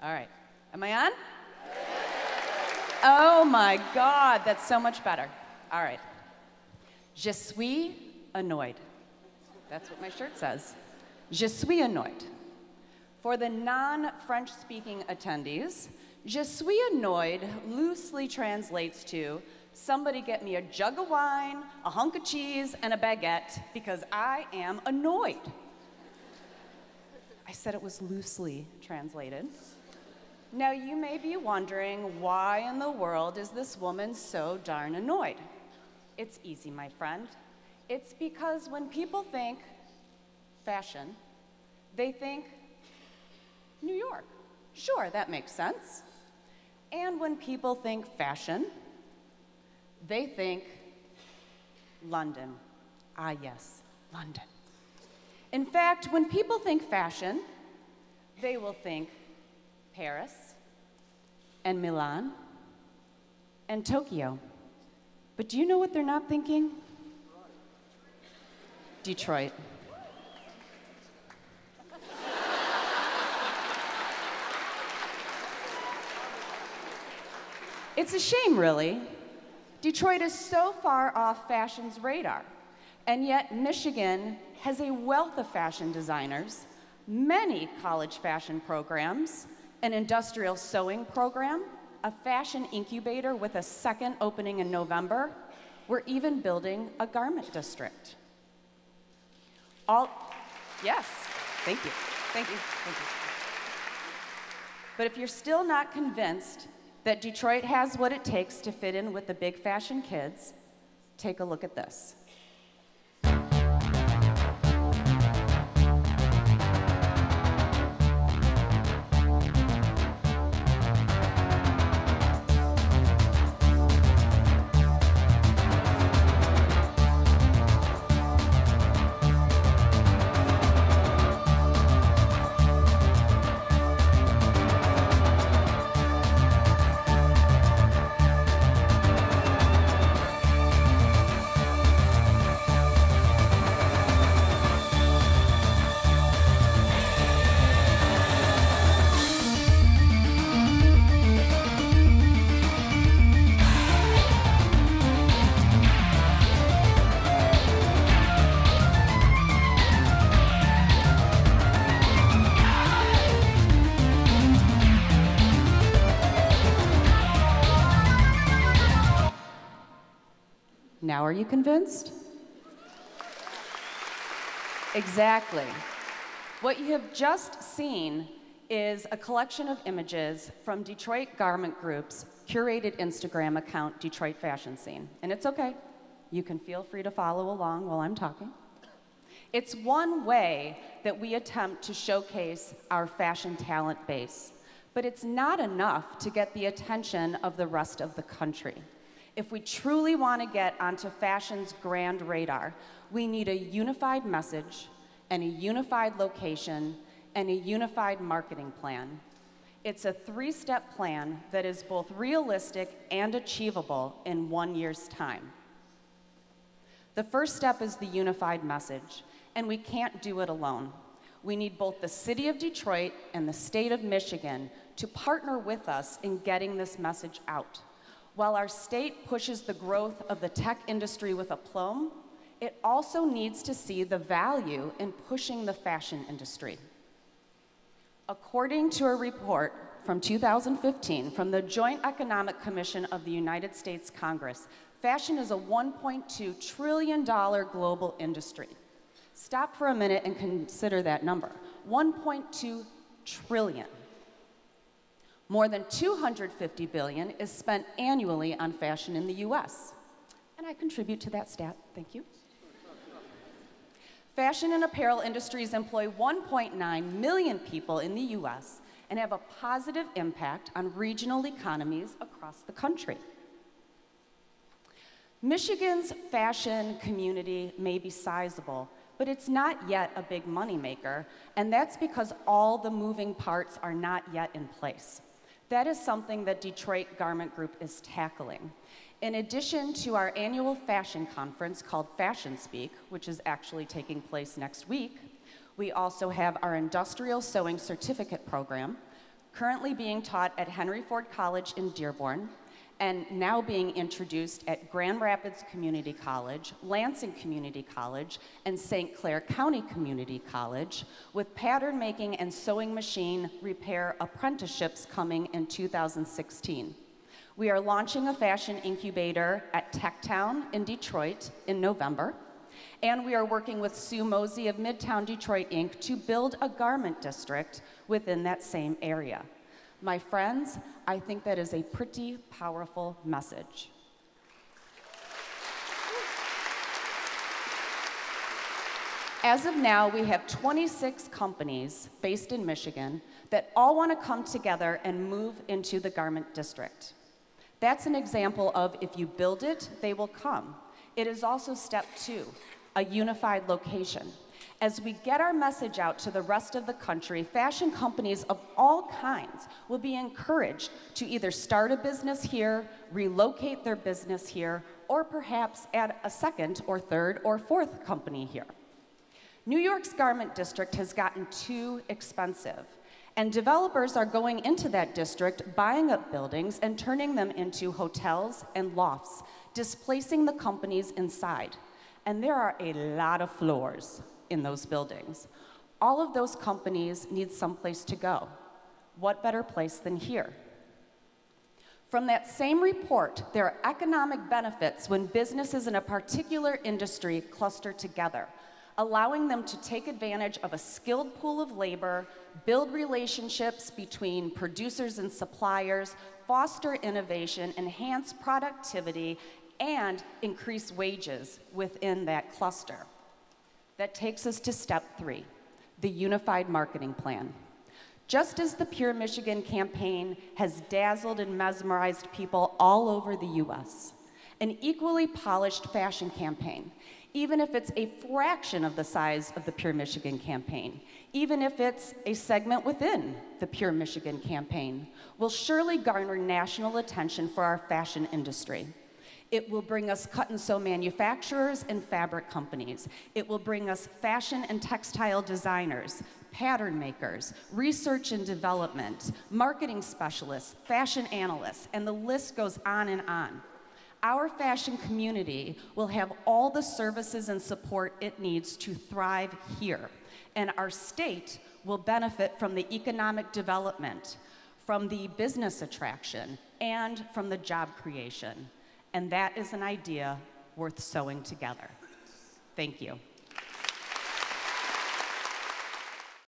All right, am I on? Oh my God, that's so much better. All right. Je suis annoyed. That's what my shirt says. Je suis annoyed. For the non-French speaking attendees, je suis annoyed loosely translates to somebody get me a jug of wine, a hunk of cheese, and a baguette because I am annoyed. I said it was loosely translated. Now you may be wondering, why in the world is this woman so darn annoyed? It's easy, my friend. It's because when people think fashion, they think New York. Sure, that makes sense. And when people think fashion, they think London. Ah, yes, London. In fact, when people think fashion, they will think Paris and Milan and Tokyo. But do you know what they're not thinking? Detroit. It's a shame, really. Detroit is so far off fashion's radar, and yet Michigan has a wealth of fashion designers, many college fashion programs, an industrial sewing program, a fashion incubator with a second opening in November. We're even building a garment district. Yes, thank you, thank you, thank you. But if you're still not convinced that Detroit has what it takes to fit in with the big fashion kids, take a look at this. Now are you convinced? Exactly. What you have just seen is a collection of images from Detroit Garment Group's curated Instagram account, Detroit Fashion Scene. And it's okay. You can feel free to follow along while I'm talking. It's one way that we attempt to showcase our fashion talent base, but it's not enough to get the attention of the rest of the country. If we truly want to get onto fashion's grand radar, we need a unified message and a unified location and a unified marketing plan. It's a three-step plan that is both realistic and achievable in 1 year's time. The first step is the unified message, and we can't do it alone. We need both the city of Detroit and the state of Michigan to partner with us in getting this message out. While our state pushes the growth of the tech industry with aplomb, it also needs to see the value in pushing the fashion industry. According to a report from 2015 from the Joint Economic Commission of the United States Congress, fashion is a $1.2 trillion global industry. Stop for a minute and consider that number, 1.2 trillion. More than $250 billion is spent annually on fashion in the US. And I contribute to that stat, thank you. Fashion and apparel industries employ 1.9 million people in the US and have a positive impact on regional economies across the country. Michigan's fashion community may be sizable, but it's not yet a big moneymaker, and that's because all the moving parts are not yet in place. That is something that Detroit Garment Group is tackling. In addition to our annual fashion conference called Fashion Speak, which is actually taking place next week, we also have our Industrial Sewing Certificate Program, currently being taught at Henry Ford College in Dearborn, and now being introduced at Grand Rapids Community College, Lansing Community College, and St. Clair County Community College, with pattern making and sewing machine repair apprenticeships coming in 2016. We are launching a fashion incubator at Techtown in Detroit in November, and we are working with Sue Mosey of Midtown Detroit, Inc. to build a garment district within that same area. My friends, I think that is a pretty powerful message. As of now, we have 26 companies based in Michigan that all want to come together and move into the garment district. That's an example of if you build it, they will come. It is also step 2, a unified location. As we get our message out to the rest of the country, fashion companies of all kinds will be encouraged to either start a business here, relocate their business here, or perhaps add a second or third or fourth company here. New York's garment district has gotten too expensive, and developers are going into that district, buying up buildings and turning them into hotels and lofts, displacing the companies inside. And there are a lot of floors in those buildings. All of those companies need someplace to go. What better place than here? From that same report, there are economic benefits when businesses in a particular industry cluster together, allowing them to take advantage of a skilled pool of labor, build relationships between producers and suppliers, foster innovation, enhance productivity, and increase wages within that cluster. That takes us to step 3, the unified marketing plan. Just as the Pure Michigan campaign has dazzled and mesmerized people all over the US, an equally polished fashion campaign, even if it's a fraction of the size of the Pure Michigan campaign, even if it's a segment within the Pure Michigan campaign, will surely garner national attention for our fashion industry. It will bring us cut and sew manufacturers and fabric companies. It will bring us fashion and textile designers, pattern makers, research and development, marketing specialists, fashion analysts, and the list goes on and on. Our fashion community will have all the services and support it needs to thrive here, and our state will benefit from the economic development, from the business attraction, and from the job creation. And that is an idea worth sewing together. Thank you.